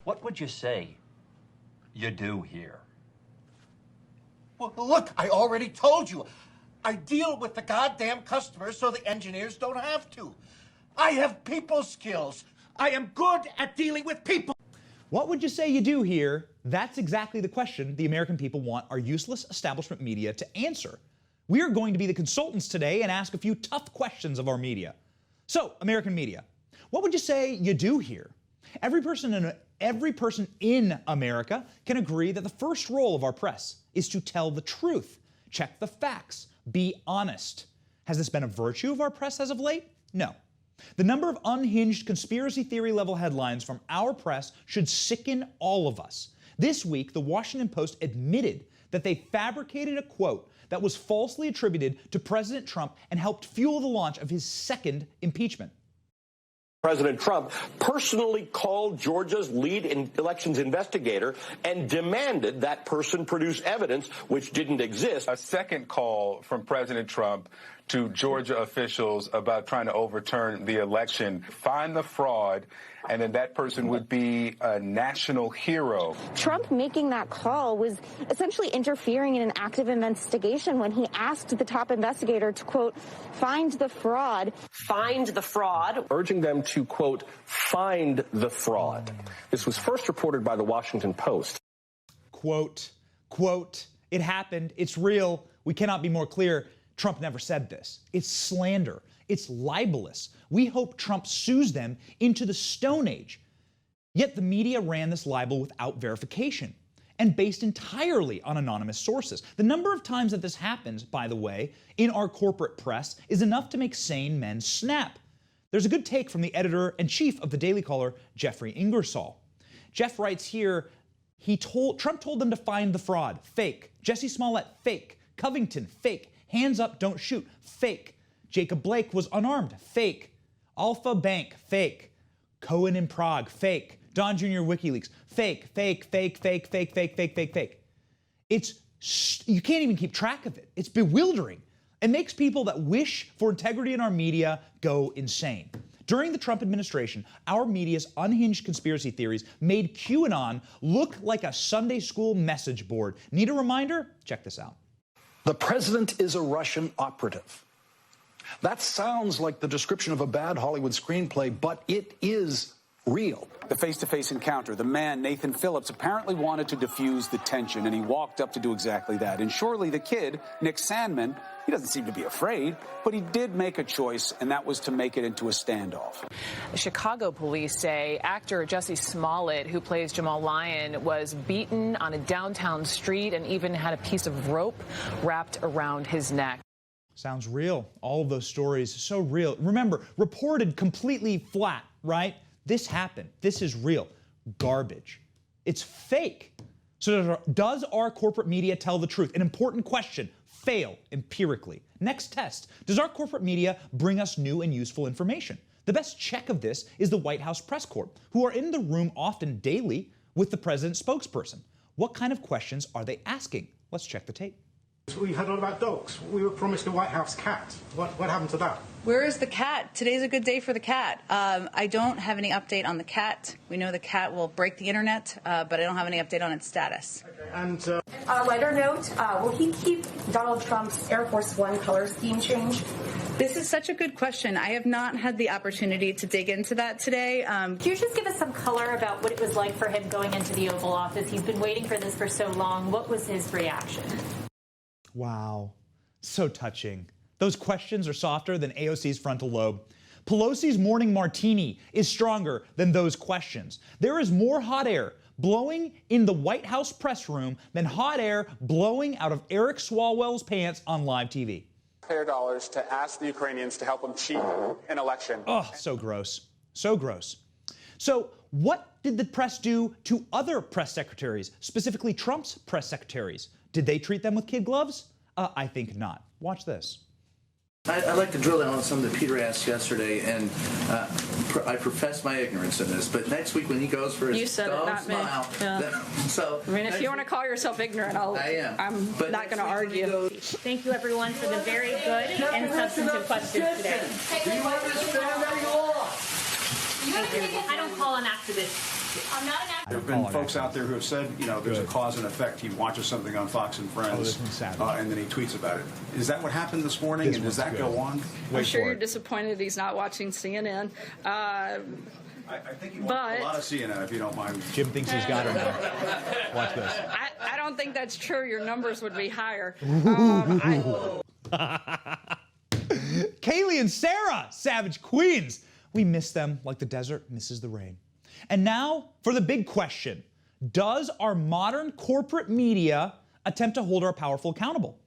What would you say you do here? Well, look, I already told you. I deal with the goddamn customers so the engineers don't have to. I have people skills. I am good at dealing with people. What would you say you do here? That's exactly the question the American people want our useless establishment media to answer. We are going to be the consultants today and ask a few tough questions of our media. So, American media, what would you say you do here? Every person in America can agree that the first role of our press is to tell the truth, check the facts, be honest. Has this been a virtue of our press as of late? No. The number of unhinged conspiracy theory level headlines from our press should sicken all of us. This week, the Washington Post admitted that they fabricated a quote that was falsely attributed to President Trump and helped fuel the launch of his second impeachment. President Trump personally called Georgia's lead elections investigator and demanded that person produce evidence which didn't exist. A second call from President Trump to Georgia officials about trying to overturn the election, find the fraud, and then that person would be a national hero. Trump making that call was essentially interfering in an active investigation when he asked the top investigator to, quote, find the fraud. Find the fraud. Urging them to, quote, find the fraud. This was first reported by the Washington Post. Quote, it happened. It's real. We cannot be more clear. Trump never said this. It's slander. It's libelous. We hope Trump sues them into the Stone Age. Yet the media ran this libel without verification and based entirely on anonymous sources. The number of times that this happens, by the way, in our corporate press is enough to make sane men snap. There's a good take from the editor-in-chief of the Daily Caller, Jeffrey Ingersoll. Jeff writes here, Trump told them to find the fraud. Fake. Jesse Smollett, fake. Covington, fake. Hands up, don't shoot. Fake. Jacob Blake was unarmed. Fake. Alpha Bank. Fake. Cohen in Prague. Fake. Don Jr. WikiLeaks. Fake. You can't even keep track of it. It's bewildering. It makes people that wish for integrity in our media go insane. During the Trump administration, our media's unhinged conspiracy theories made QAnon look like a Sunday school message board. Need a reminder? Check this out. The president is a Russian operative. That sounds like the description of a bad Hollywood screenplay, but it is real. The face-to-face encounter, the man, Nathan Phillips, apparently wanted to diffuse the tension, and he walked up to do exactly that. And surely the kid, Nick Sandman, he doesn't seem to be afraid, but he did make a choice, and that was to make it into a standoff. Chicago police say actor Jesse Smollett, who plays Jamal Lyon, was beaten on a downtown street and even had a piece of rope wrapped around his neck. Sounds real. All of those stories, so real. Remember, reported completely flat, right? This happened. This is real. Garbage. It's fake. So does our corporate media tell the truth? An important question. Fail empirically. Next test. Does our corporate media bring us new and useful information? The best check of this is the White House press corps, who are in the room often daily with the president's spokesperson. What kind of questions are they asking? Let's check the tape. We heard all about dogs. We were promised a White House cat. What happened to that? Where is the cat? Today's a good day for the cat. I don't have any update on the cat. We know the cat will break the internet, but I don't have any update on its status. Okay, and on a lighter note, will he keep Donald Trump's Air Force One color scheme change? This is such a good question. I have not had the opportunity to dig into that today. Can you just give us some color about what it was like for him going into the Oval Office? He's been waiting for this for so long. What was his reaction? Wow, so touching. Those questions are softer than AOC's frontal lobe. Pelosi's morning martini is stronger than those questions. There is more hot air blowing in the White House press room than hot air blowing out of Eric Swalwell's pants on live TV. Taxpayer dollars to ask the Ukrainians to help them cheat an election. Oh, so gross. So gross. So what did the press do to other press secretaries, specifically Trump's press secretaries? Did they treat them with kid gloves? I think not. Watch this. I'd like to drill down on something that Peter asked yesterday, and I profess my ignorance in this, but next week when he goes for his dog smile... Yeah. So, I mean, if you want to call yourself ignorant, I'm not going to argue. Thank you, everyone, for the very good and substantive questions today. Do you understand that you lost? I don't call on activists. I'm not an actor. There have been folks out there who have said, you know, there's a cause and effect. He watches something on Fox and Friends, and then he tweets about it. Is that what happened this morning, and does that go on? I'm sure you're disappointed he's not watching CNN. I think he watched a lot of CNN, if you don't mind. Jim thinks he's got her now. Watch this. I don't think that's true. Your numbers would be higher. Kaylee and Sarah, Savage Queens. We miss them like the desert misses the rain. And now for the big question. Does our modern corporate media attempt to hold our powerful accountable?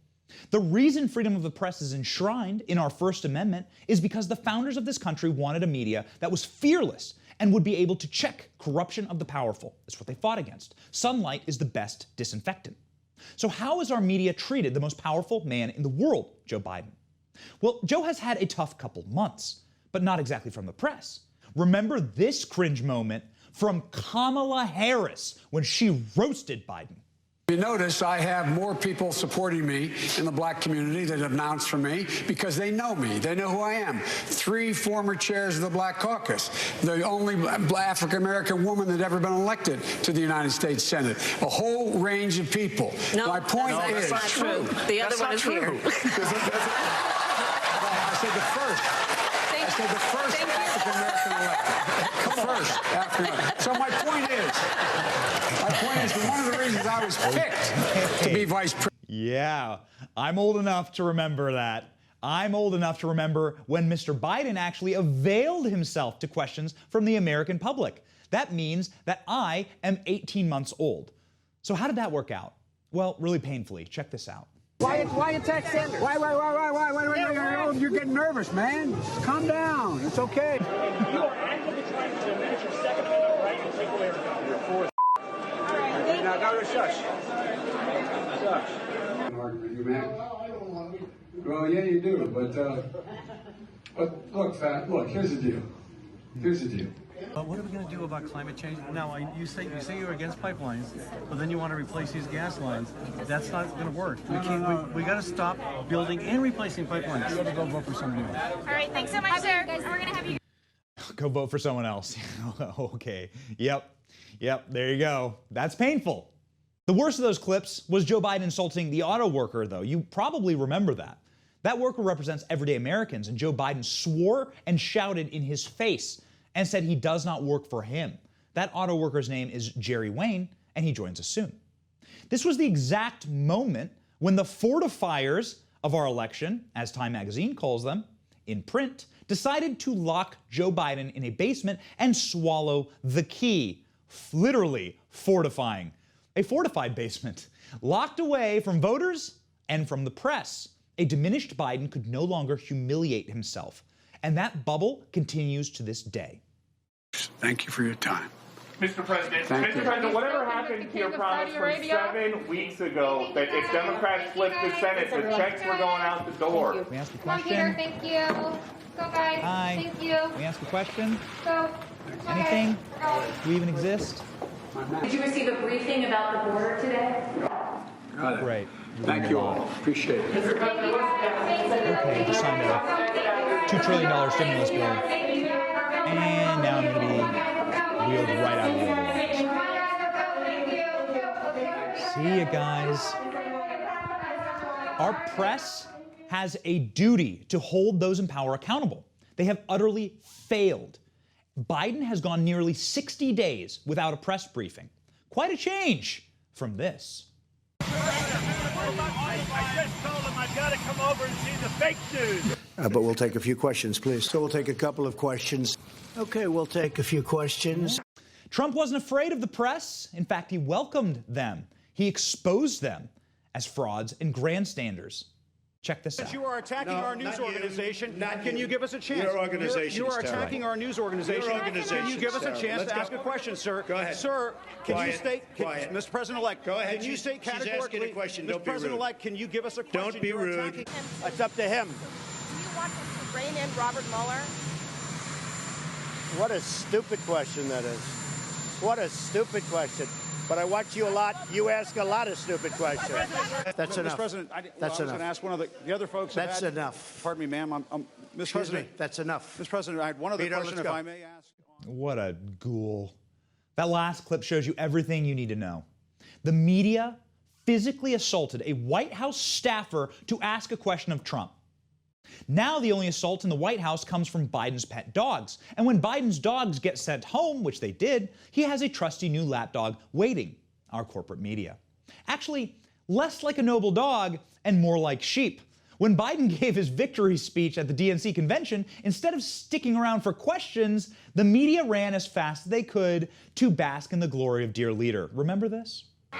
The reason freedom of the press is enshrined in our First Amendment is because the founders of this country wanted a media that was fearless and would be able to check corruption of the powerful. That's what they fought against. Sunlight is the best disinfectant. So how is our media treated the most powerful man in the world, Joe Biden? Well, Joe has had a tough couple months, but not exactly from the press. Remember this cringe moment from Kamala Harris when she roasted Biden. You notice I have more people supporting me in the black community that have announced for me because they know me. They know who I am. 3 former chairs of the Black Caucus. The only African-American woman that ever been elected to the United States Senate. A whole range of people. No, my point is... that's not true. The other one is here. I said the first. I said the first African-American elected. First African-American. So my point is that one of the reasons I was picked to be vice president. Yeah, I'm old enough to remember that. I'm old enough to remember when Mr. Biden actually availed himself to questions from the American public. That means that I am 18 months old. So how did that work out? Well, really painfully. Check this out. Why attack Sanders? Why? You're getting nervous, man. Calm down. It's okay. You are actively trying to diminish your Second Amendment right and take away your fourth. Now, go to shush. Shush. You, man. Well, yeah, you do, but look, Fat. Look, here's the deal. What are we going to do about climate change? Now, you say you're against pipelines, but then you want to replace these gas lines. That's not going to work. We got to stop building and replacing pipelines. You got to go vote for somebody else. All right, thanks so much, sir. We're going to have you. Go vote for someone else. Okay. Yep, there you go. That's painful. The worst of those clips was Joe Biden insulting the auto worker, though. You probably remember that. That worker represents everyday Americans, and Joe Biden swore and shouted in his face and said he does not work for him. That auto worker's name is Jerry Wayne, and he joins us soon. This was the exact moment when the fortifiers of our election, as Time magazine calls them, in print, decided to lock Joe Biden in a basement and swallow the key. Literally fortifying. A fortified basement, locked away from voters and from the press. A diminished Biden could no longer humiliate himself. And that bubble continues to this day. Thank you for your time. Mr. President, whatever happened to your promise from 7 weeks ago that if Democrats flipped the Senate, the checks were going out the door? We ask a Come on, question? Peter, thank you. Go, guys. Hi. Thank you. We ask a question? Go. Anything? Do we even exist? Did you receive a briefing about the border today? Got it. Great. Thank you all. Appreciate it. Okay, just signed a $2 trillion stimulus bill. And now I'm going to be wheeled right out of the Oval Office. See you guys. Our press has a duty to hold those in power accountable. They have utterly failed. Biden has gone nearly 60 days without a press briefing. Quite a change from this. I just told him I've got to come over and see the fake news. But we'll take a few questions, please. So we'll take a couple of questions. Okay, we'll take a few questions. Trump wasn't afraid of the press. In fact, he welcomed them. He exposed them as frauds and grandstanders. Check this out. You are attacking our news organization. Can you give us a chance? Your organization. You are attacking our news organization. Your organization. Can you give us a chance to ask a question, sir? Go ahead. Sir, can you state, Mr. President-elect, go ahead. Can you state She's categorically, asking a question. Mr. President-elect, can you give us a question? Don't be rude. It's up to him. Do you want us to rein in Robert Mueller? What a stupid question that is. What a stupid question. But I watch you a lot. You ask a lot of stupid questions. That's enough. Mr. President, That's I was going to ask one of the other folks. That's enough. Pardon me, ma'am. Mr. President. That's enough. Mr. President, I had one other question, if I may ask. What a ghoul. That last clip shows you everything you need to know. The media physically assaulted a White House staffer to ask a question of Trump. Now the only assault in the White House comes from Biden's pet dogs. And when Biden's dogs get sent home, which they did, he has a trusty new lapdog waiting, our corporate media. Actually, less like a noble dog and more like sheep. When Biden gave his victory speech at the DNC convention, instead of sticking around for questions, the media ran as fast as they could to bask in the glory of dear leader. Remember this? We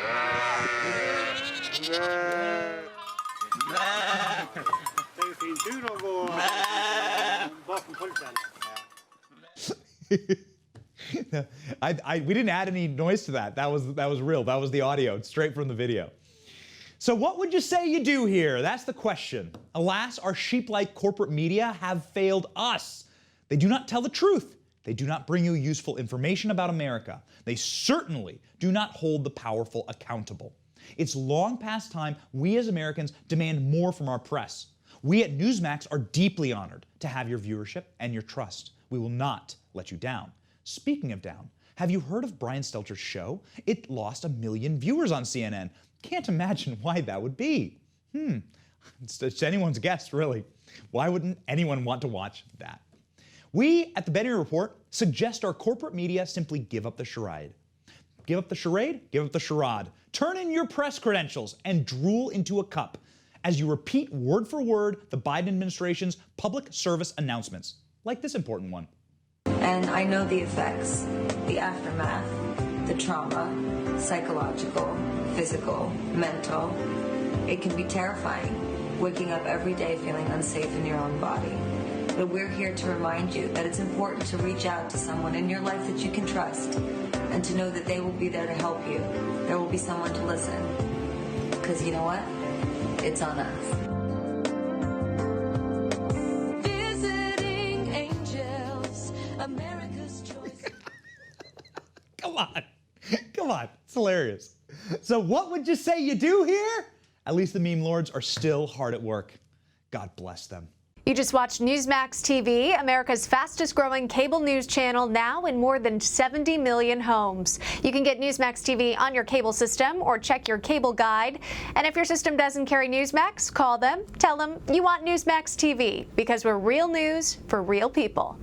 didn't add any noise to that. That was real. That was the audio. It's straight from the video. So what would you say you do here? That's the question. Alas, our sheep-like corporate media have failed us. They do not tell the truth. They do not bring you useful information about America. They certainly do not hold the powerful accountable. It's long past time we as Americans demand more from our press. We at Newsmax are deeply honored to have your viewership and your trust. We will not let you down. Speaking of down, have you heard of Brian Stelter's show? It lost 1 million viewers on CNN. Can't imagine why that would be. It's anyone's guess, really. Why wouldn't anyone want to watch that? We at the Benny Report suggest our corporate media simply give up the charade. Give up the charade? Give up the charade. Turn in your press credentials and drool into a cup as you repeat word for word the Biden administration's public service announcements, like this important one. And I know the effects, the aftermath, the trauma, psychological, physical, mental. It can be terrifying, waking up every day feeling unsafe in your own body. But we're here to remind you that it's important to reach out to someone in your life that you can trust and to know that they will be there to help you. There will be someone to listen. Because you know what? It's on us. Visiting angels, America's choice. Come on. Come on. It's hilarious. So what would you say you do here? At least the meme lords are still hard at work. God bless them. You just watched Newsmax TV, America's fastest growing cable news channel, now in more than 70 million homes. You can get Newsmax TV on your cable system or check your cable guide. And if your system doesn't carry Newsmax, call them, tell them you want Newsmax TV, because we're real news for real people.